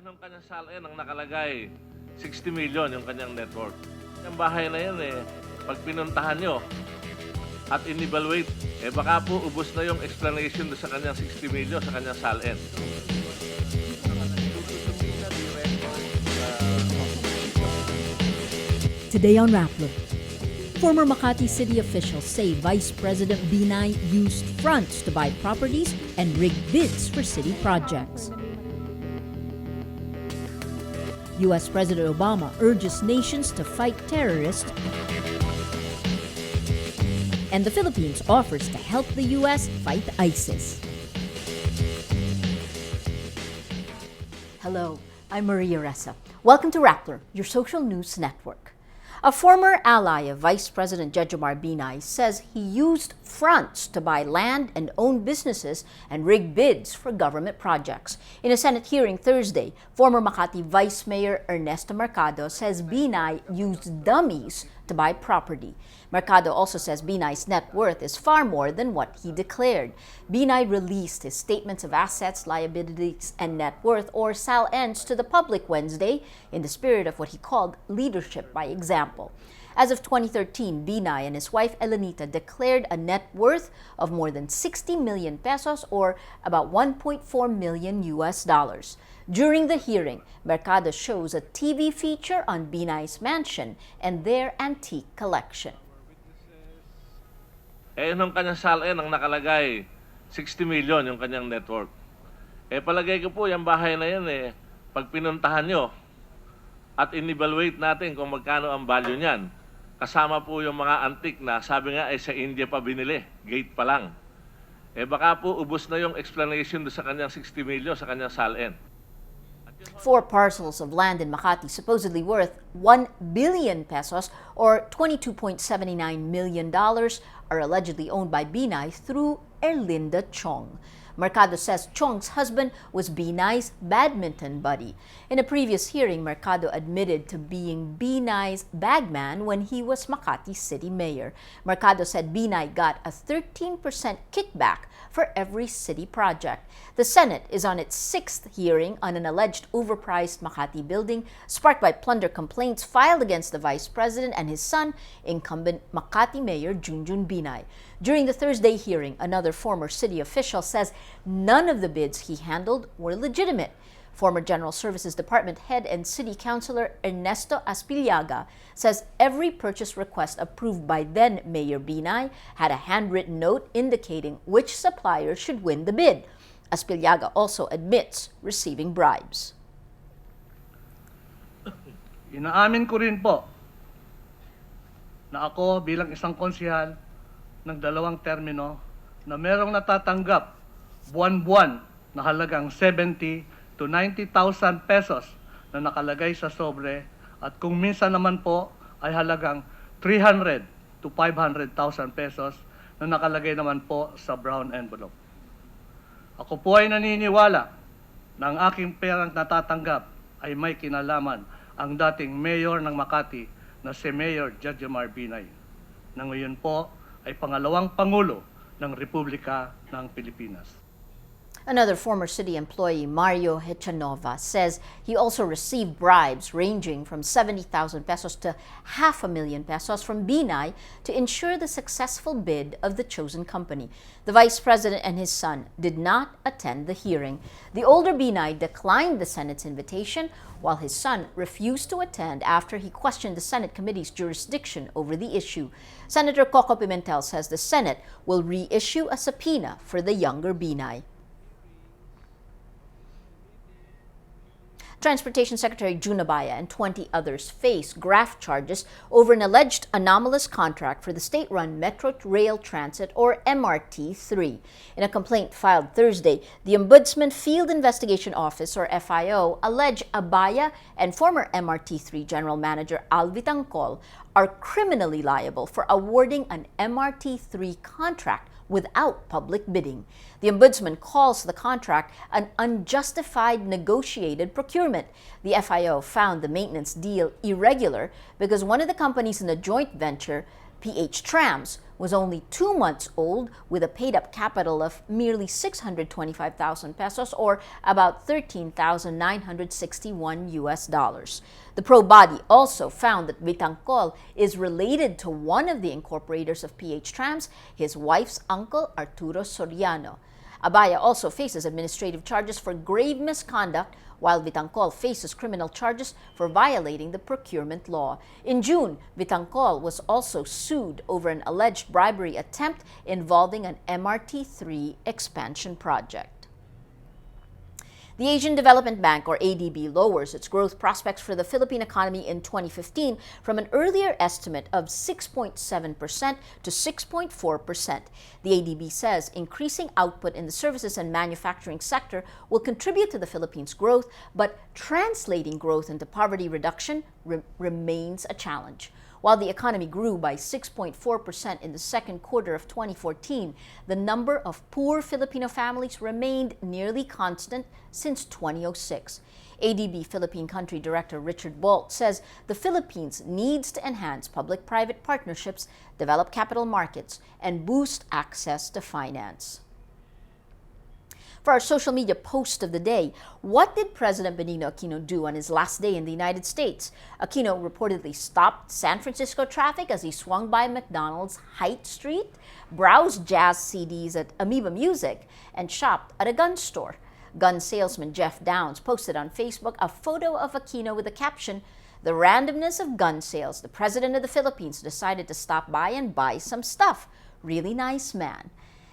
Nung kanyang salin ang nakalagay, 60 million yung kanyang net worth. Yung bahay na yun pag pinuntahan nyo at in-evaluate, baka po ubos na yung explanation sa kanyang 60 million sa kanyang salin. Today on Rappler, former Makati city officials say Vice President Binay used fronts to buy properties and rig bids for city projects. U.S. President Obama urges nations to fight terrorists, and the Philippines offers to help the U.S. fight ISIS. Hello, I'm Maria Ressa. Welcome to Rappler, your social news network. A former ally of Vice President Binay says he used fronts to buy land and own businesses and rig bids for government projects. In a Senate hearing Thursday, former Makati Vice Mayor Ernesto Mercado says Binay used dummies to buy property. Mercado also says Binay's net worth is far more than what he declared. Binay released his statements of assets, liabilities, and net worth, or SAL-Ns, to the public Wednesday in the spirit of what he called leadership by example. As of 2013, Binay and his wife Elenita declared a net worth of more than 60 million pesos, or about 1.4 million US dollars. During the hearing, Mercado shows a TV feature on Binay's mansion and their antique collection. Nung kanyang salin ang nakalagay, 60 million yung kanyang net worth. Palagay ko po, yung bahay na yun pag pinuntahan nyo at in-evaluate natin kung magkano ang value niyan, kasama po yung mga antique na sabi nga sa India pa binili, gate pa lang. Baka po ubos na yung explanation sa kanyang 60 million sa kanyang salin. 4 parcels of land in Makati supposedly worth 1 billion pesos or $22.79 million are allegedly owned by Binay through Erlinda Chong. Mercado says Chong's husband was Binay's badminton buddy. In a previous hearing, Mercado admitted to being Binay's bagman when he was Makati City Mayor. Mercado said Binay got a 13% kickback for every city project. The Senate is on its 6th hearing on an alleged overpriced Makati building sparked by plunder complaints filed against the Vice President and his son, incumbent Makati Mayor Junjun Binay. During the Thursday hearing, another former city official says none of the bids he handled were legitimate. Former General Services Department head and City Councilor Ernesto Aspillaga says every purchase request approved by then Mayor Binay had a handwritten note indicating which supplier should win the bid. Aspillaga also admits receiving bribes. Inaamin ko rin po na ako bilang isang konsehal ng 2 termino na merong natatanggap buwan-buwan na halagang 70 to 90,000 pesos na nakalagay sa sobre, at kung minsan naman po ay halagang 300 to 500,000 pesos na nakalagay naman po sa brown envelope. Ako po ay naniniwala na ang aking perang natatanggap ay may kinalaman ang dating mayor ng Makati na si Mayor Binay, na ngayon po ay pangalawang Pangulo ng Republika ng Pilipinas. Another former city employee, Mario Hechanova, says he also received bribes ranging from 70,000 pesos to 500,000 pesos from Binay to ensure the successful bid of the chosen company. The Vice President and his son did not attend the hearing. The older Binay declined the Senate's invitation, while his son refused to attend after he questioned the Senate committee's jurisdiction over the issue. Senator Coco Pimentel says the Senate will reissue a subpoena for the younger Binay. Transportation Secretary June ABAYA and 20 others face GRAFT charges over an alleged anomalous contract for the state-run Metro Rail Transit, or MRT-3. In a complaint filed Thursday, the Ombudsman Field Investigation Office, or FIO, allege ABAYA and former MRT-3 General Manager Alvi Tangcol are criminally liable for awarding an MRT-3 contract without public bidding. The Ombudsman calls the contract an unjustified negotiated procurement. The FIO found the maintenance deal irregular because one of the companies in the joint venture PH Trams was only 2 months old with a paid-up capital of merely 625,000 pesos or about 13,961 US dollars. The probe body also found that Vitangcol is related to one of the incorporators of PH Trams, his wife's uncle Arturo Soriano. ABAYA also faces administrative charges for grave misconduct, while Vitangcol faces criminal charges for violating the procurement law. In June, Vitangcol was also sued over an alleged bribery attempt involving an MRT-3 expansion project. The Asian Development Bank, or ADB, lowers its growth prospects for the Philippine economy in 2015 from an earlier estimate of 6.7% to 6.4%. The ADB says increasing output in the services and manufacturing sector will contribute to the Philippines' growth, but translating growth into poverty reduction remains a challenge. While the economy grew by 6.4% in the second quarter of 2014, the number of poor Filipino families remained nearly constant since 2006. ADB Philippine Country Director Richard Bolt says the Philippines needs to enhance public-private partnerships, develop capital markets, and boost access to finance. For our social media post of the day, what did President Benigno Aquino do on his last day in the United States? Aquino reportedly stopped San Francisco traffic as he swung by McDonald's Haight Street, browsed jazz CDs at Amoeba Music, and shopped at a gun store. Gun salesman Jeff Downs posted on Facebook a photo of Aquino with the caption, "The randomness of gun sales. The President of the Philippines decided to stop by and buy some stuff. Really nice man."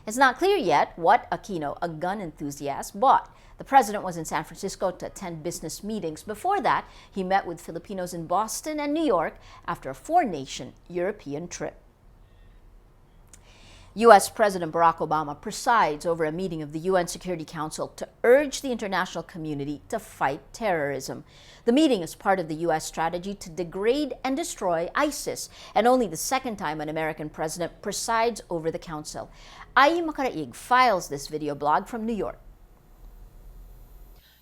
It's not clear yet what Aquino, a gun enthusiast, bought. The president was in San Francisco to attend business meetings. Before that, he met with Filipinos in Boston and New York after a four-nation European trip. U.S. President Barack Obama presides over a meeting of the UN Security Council to urge the international community to fight terrorism. The meeting is part of the U.S. strategy to degrade and destroy ISIS, and only the second time an American president presides over the council. Makati files this video blog from New York.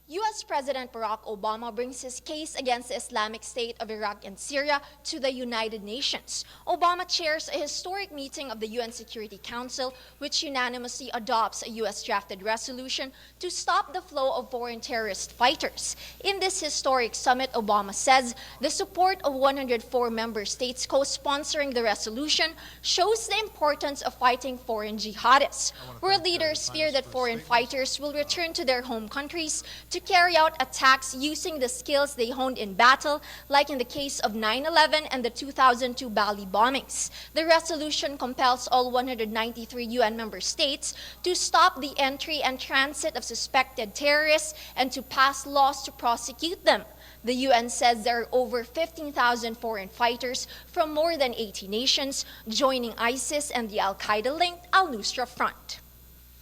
U.S. President Barack Obama brings his case against the Islamic State of Iraq and Syria to the United Nations. Obama chairs a historic meeting of the UN Security Council, which unanimously adopts a U.S.-drafted resolution to stop the flow of foreign terrorist fighters. In this historic summit, Obama says the support of 104 member states co-sponsoring the resolution shows the importance of fighting foreign jihadists. World leaders fear that foreign fighters will return to their home countries to carry out attacks using the skills they honed in battle, like in the case of 9/11 and the 2002 Bali bombings. The resolution compels all 193 UN member states to stop the entry and transit of suspected terrorists and to pass laws to prosecute them. The UN says there are over 15,000 foreign fighters from more than 80 nations joining ISIS and the Al-Qaeda-linked Al-Nusra Front.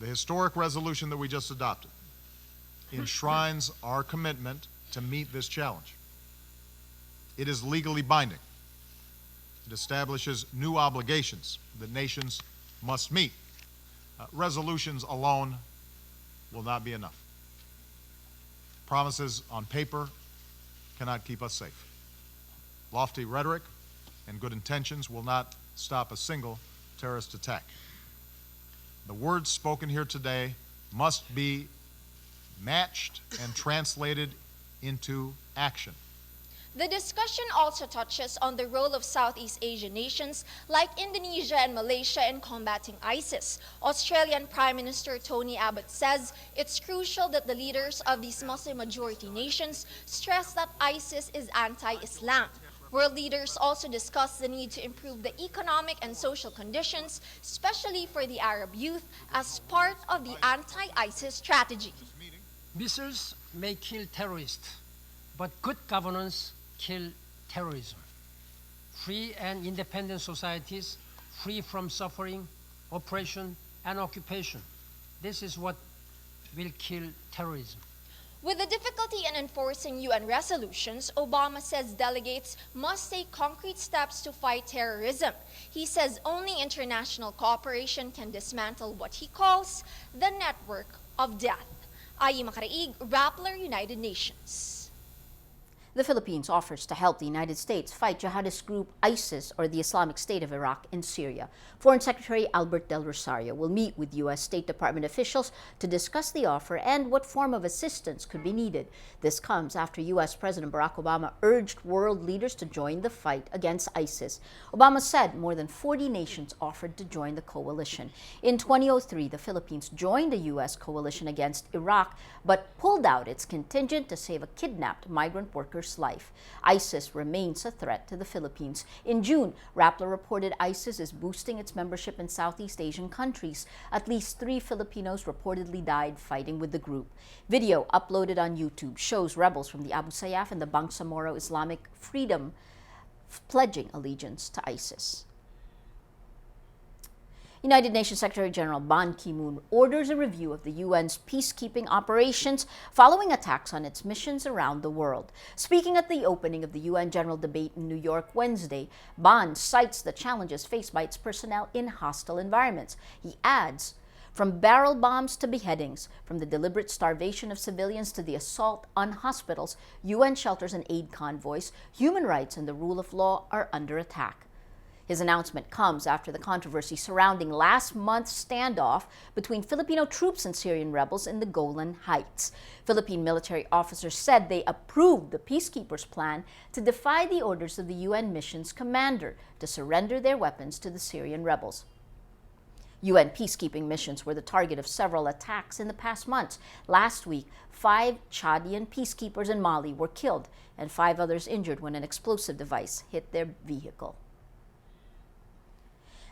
The historic resolution that we just adopted enshrines our commitment to meet this challenge. It is legally binding. It establishes new obligations that nations must meet. Resolutions alone will not be enough. Promises on paper cannot keep us safe. Lofty rhetoric and good intentions will not stop a single terrorist attack. The words spoken here today must be matched and translated into action. The discussion also touches on the role of Southeast Asian nations like Indonesia and Malaysia in combating ISIS. Australian Prime Minister Tony Abbott says it's crucial that the leaders of these Muslim-majority nations stress that ISIS is anti-Islam. World leaders also discuss the need to improve the economic and social conditions, especially for the Arab youth, as part of the anti-ISIS strategy. Missiles may kill terrorists, but good governance kills terrorism. Free and independent societies, free from suffering, oppression, and occupation. This is what will kill terrorism. With the difficulty in enforcing UN resolutions, Obama says delegates must take concrete steps to fight terrorism. He says only international cooperation can dismantle what he calls the network of death. Makati, Rappler, United Nations. The Philippines offers to help the United States fight jihadist group ISIS or the Islamic State of Iraq and Syria. Foreign Secretary Albert Del Rosario will meet with U.S. State Department officials to discuss the offer and what form of assistance could be needed. This comes after U.S. President Barack Obama urged world leaders to join the fight against ISIS. Obama said more than 40 nations offered to join the coalition. In 2003, the Philippines joined the U.S. coalition against Iraq, but pulled out its contingent to save a kidnapped migrant worker's life. ISIS remains a threat to the Philippines. In June, Rappler reported ISIS is boosting its membership in Southeast Asian countries. At least 3 Filipinos reportedly died fighting with the group. Video uploaded on YouTube shows rebels from the Abu Sayyaf and the Bangsamoro Islamic Freedom pledging allegiance to ISIS. United Nations Secretary General Ban Ki-moon orders a review of the UN's peacekeeping operations following attacks on its missions around the world. Speaking at the opening of the UN General Debate in New York Wednesday, Ban cites the challenges faced by its personnel in hostile environments. He adds, from barrel bombs to beheadings, from the deliberate starvation of civilians to the assault on hospitals, UN shelters and aid convoys, human rights and the rule of law are under attack. His announcement comes after the controversy surrounding last month's standoff between Filipino troops and Syrian rebels in the Golan Heights. Philippine military officers said they approved the peacekeepers' plan to defy the orders of the UN mission's commander to surrender their weapons to the Syrian rebels. UN peacekeeping missions were the target of several attacks in the past months. Last week, 5 Chadian peacekeepers in Mali were killed and 5 others injured when an explosive device hit their vehicle.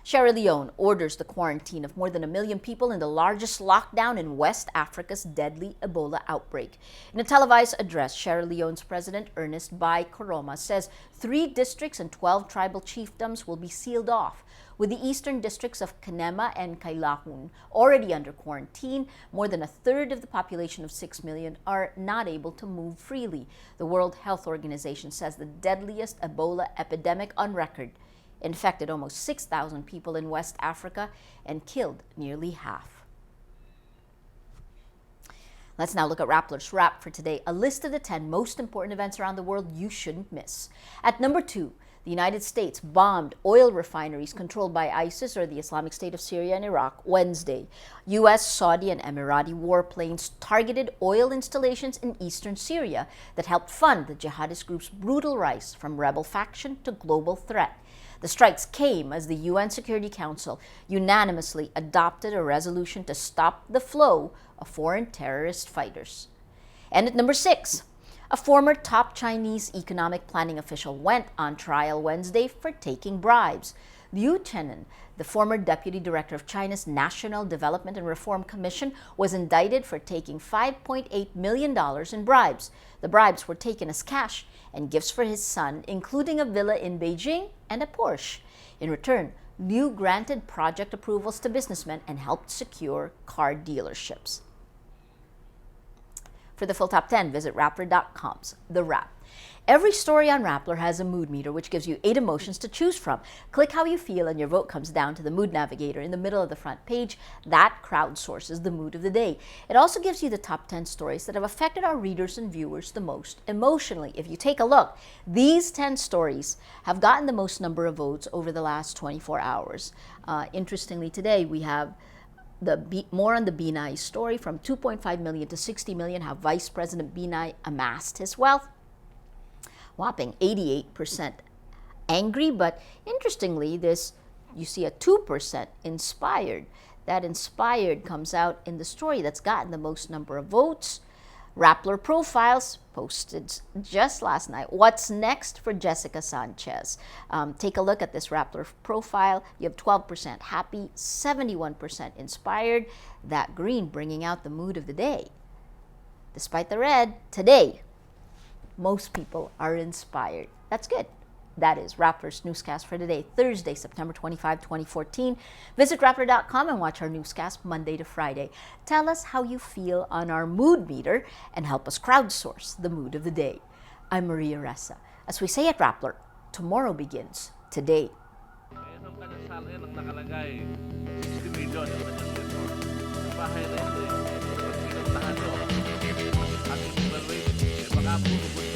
Sierra Leone orders the quarantine of more than 1 million people in the largest lockdown in West Africa's deadly Ebola outbreak. In a televised address, Sierra Leone's President Ernest Bai Koroma says 3 districts and 12 tribal chiefdoms will be sealed off. With the eastern districts of Kanema and Kailahun already under quarantine, more than 1/3 of the population of 6 million are not able to move freely. The World Health Organization says the deadliest Ebola epidemic on record infected almost 6,000 people in West Africa and killed nearly half. Let's now look at Rappler's Wrap for today, a list of the 10 most important events around the world you shouldn't miss. At number 2, the United States bombed oil refineries controlled by ISIS or the Islamic State of Syria and Iraq Wednesday. U.S., Saudi, and Emirati warplanes targeted oil installations in eastern Syria that helped fund the jihadist group's brutal rise from rebel faction to global threat. The strikes came as the UN Security Council unanimously adopted a resolution to stop the flow of foreign terrorist fighters. And at number 6, a former top Chinese economic planning official went on trial Wednesday for taking bribes. Liu Chenin, the former deputy director of China's National Development and Reform Commission, was indicted for taking $5.8 million in bribes. The bribes were taken as cash and gifts for his son, including a villa in Beijing and a Porsche. In return, Liu granted project approvals to businessmen and helped secure car dealerships. For the full top 10, visit Rappler.com's The Wrap. Every story on Rappler has a mood meter, which gives you 8 emotions to choose from. Click how you feel and your vote comes down to the mood navigator in the middle of the front page. That crowdsources the mood of the day. It also gives you the top 10 stories that have affected our readers and viewers the most emotionally. If you take a look, these 10 stories have gotten the most number of votes over the last 24 hours. Interestingly, today we have more on the Binay story. From 2.5 million to 60 million, how Vice President Binay amassed his wealth. Whopping 88% angry, but interestingly, you see a 2% inspired. That inspired comes out in the story that's gotten the most number of votes. Rappler Profiles posted just last night. What's next for Jessica Sanchez? Take a look at this Rappler profile. You have 12% happy, 71% inspired. That green bringing out the mood of the day. Despite the red, today, most people are inspired. That's good. That is Rappler's Newscast for today, Thursday, September 25, 2014. Visit Rappler.com and watch our newscast Monday to Friday. Tell us how you feel on our mood meter and help us crowdsource the mood of the day. I'm Maria Ressa. As we say at Rappler, tomorrow begins today. Isang kanyang salin ang nakalagay 60 million yung kanyang network. Yung bahay na ito, pag pinuntahan nyo, at evaluate, baka po